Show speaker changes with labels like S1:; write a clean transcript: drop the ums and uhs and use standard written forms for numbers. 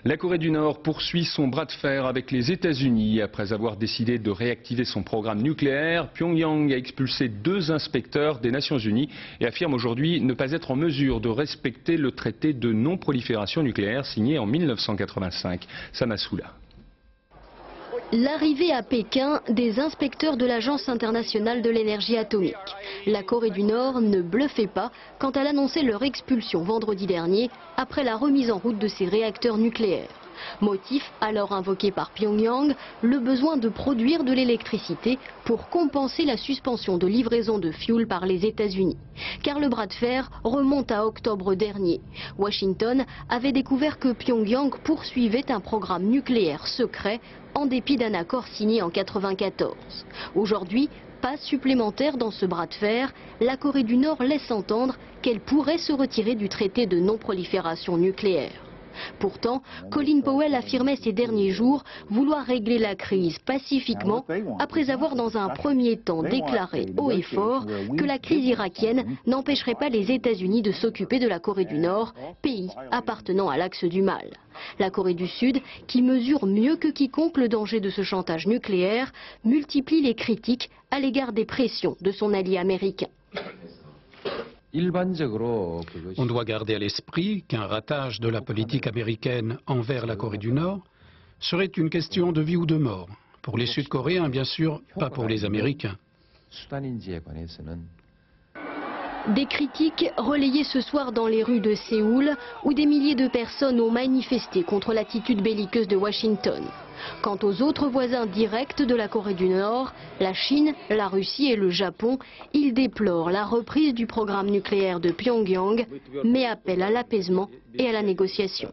S1: La Corée du Nord poursuit son bras de fer avec les États-Unis. Après avoir décidé de réactiver son programme nucléaire, Pyongyang a expulsé 2 inspecteurs des Nations Unies et affirme aujourd'hui ne pas être en mesure de respecter le traité de non-prolifération nucléaire signé en 1985. Samasoula.
S2: L'arrivée à Pékin des inspecteurs de l'Agence internationale de l'énergie atomique. La Corée du Nord ne bluffait pas quand elle annonçait leur expulsion vendredi dernier après la remise en route de ses réacteurs nucléaires. Motif alors invoqué par Pyongyang, le besoin de produire de l'électricité pour compenser la suspension de livraison de fioul par les États-Unis. Car le bras de fer remonte à octobre dernier. Washington avait découvert que Pyongyang poursuivait un programme nucléaire secret en dépit d'un accord signé en 1994. Aujourd'hui, pas supplémentaire dans ce bras de fer, la Corée du Nord laisse entendre qu'elle pourrait se retirer du traité de non-prolifération nucléaire. Pourtant, Colin Powell affirmait ces derniers jours vouloir régler la crise pacifiquement après avoir dans un premier temps déclaré haut et fort que la crise irakienne n'empêcherait pas les États-Unis de s'occuper de la Corée du Nord, pays appartenant à l'axe du mal. La Corée du Sud, qui mesure mieux que quiconque le danger de ce chantage nucléaire, multiplie les critiques à l'égard des pressions de son allié américain.
S3: On doit garder à l'esprit qu'un ratage de la politique américaine envers la Corée du Nord serait une question de vie ou de mort. Pour les Sud-Coréens, bien sûr, pas pour les Américains.
S2: Des critiques relayées ce soir dans les rues de Séoul, où des milliers de personnes ont manifesté contre l'attitude belliqueuse de Washington. Quant aux autres voisins directs de la Corée du Nord, la Chine, la Russie et le Japon, ils déplorent la reprise du programme nucléaire de Pyongyang, mais appellent à l'apaisement et à la négociation.